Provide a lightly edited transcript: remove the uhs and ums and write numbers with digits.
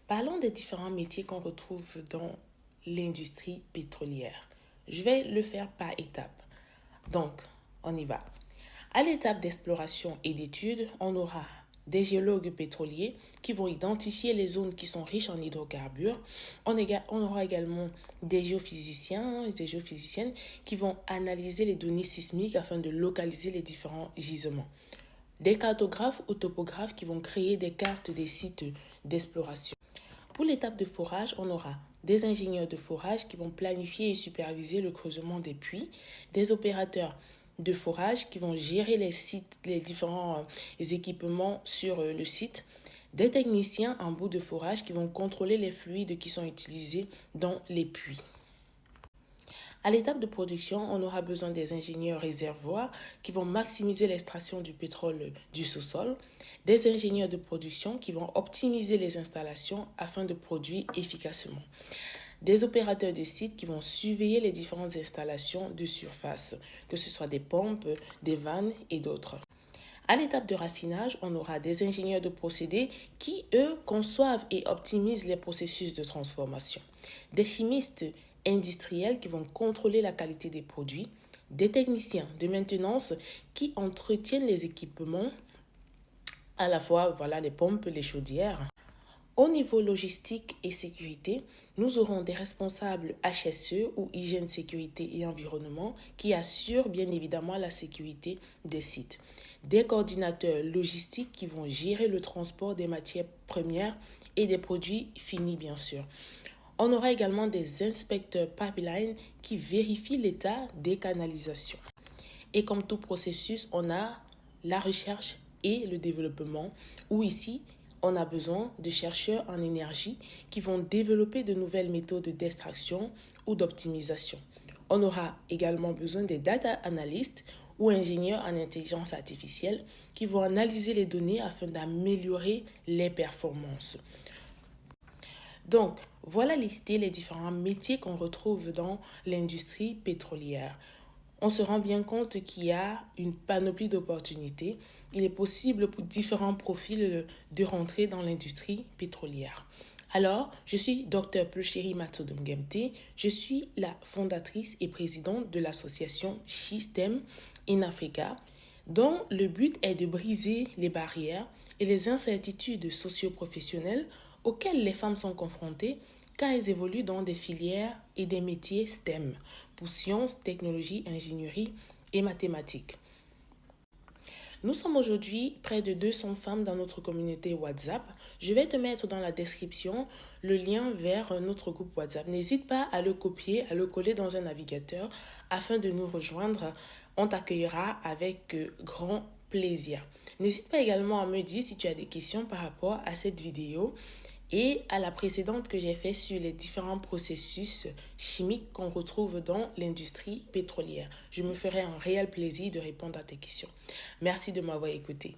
Parlons des différents métiers qu'on retrouve dans l'industrie pétrolière. Je vais le faire par étapes. Donc, on y va. À l'étape d'exploration et d'étude, on aura des géologues pétroliers qui vont identifier les zones qui sont riches en hydrocarbures. On aura également des géophysiciens et des géophysiciennes qui vont analyser les données sismiques afin de localiser les différents gisements. Des cartographes ou topographes qui vont créer des cartes des sites d'exploration. Pour l'étape de forage, on aura des ingénieurs de forage qui vont planifier et superviser le creusement des puits, des opérateurs de forage qui vont gérer les sites, les différents équipements sur le site, des techniciens en bout de forage qui vont contrôler les fluides qui sont utilisés dans les puits. À l'étape de production, on aura besoin des ingénieurs réservoirs qui vont maximiser l'extraction du pétrole du sous-sol, des ingénieurs de production qui vont optimiser les installations afin de produire efficacement, des opérateurs de sites qui vont surveiller les différentes installations de surface, que ce soit des pompes, des vannes et d'autres. À l'étape de raffinage, on aura des ingénieurs de procédés qui, eux, conçoivent et optimisent les processus de transformation, des chimistes industriels qui vont contrôler la qualité des produits, des techniciens de maintenance qui entretiennent les équipements, à la fois les pompes, les chaudières. Au niveau logistique et sécurité, nous aurons des responsables HSE ou hygiène, sécurité et environnement qui assurent bien évidemment la sécurité des sites. Des coordinateurs logistiques qui vont gérer le transport des matières premières et des produits finis bien sûr. On aura également des inspecteurs pipeline qui vérifient l'état des canalisations. Et comme tout processus, on a la recherche et le développement où ici, on a besoin de chercheurs en énergie qui vont développer de nouvelles méthodes d'extraction ou d'optimisation. On aura également besoin des data analystes ou ingénieurs en intelligence artificielle qui vont analyser les données afin d'améliorer les performances. Donc, voilà listés les différents métiers qu'on retrouve dans l'industrie pétrolière. On se rend bien compte qu'il y a une panoplie d'opportunités. Il est possible pour différents profils de rentrer dans l'industrie pétrolière. Alors, je suis Dr Plusheri Matodumgemte. Je suis la fondatrice et présidente de l'association SheSTEM in Africa, dont le but est de briser les barrières et les incertitudes socio-professionnelles auxquelles les femmes sont confrontées quand elles évoluent dans des filières et des métiers STEM pour sciences, technologies, ingénierie et mathématiques. Nous sommes aujourd'hui près de 200 femmes dans notre communauté WhatsApp. Je vais te mettre dans la description le lien vers notre groupe WhatsApp. N'hésite pas à le copier, à le coller dans un navigateur afin de nous rejoindre. On t'accueillera avec grand plaisir. N'hésite pas également à me dire si tu as des questions par rapport à cette vidéo et à la précédente que j'ai faite sur les différents processus chimiques qu'on retrouve dans l'industrie pétrolière. Je me ferai un réel plaisir de répondre à tes questions. Merci de m'avoir écouté.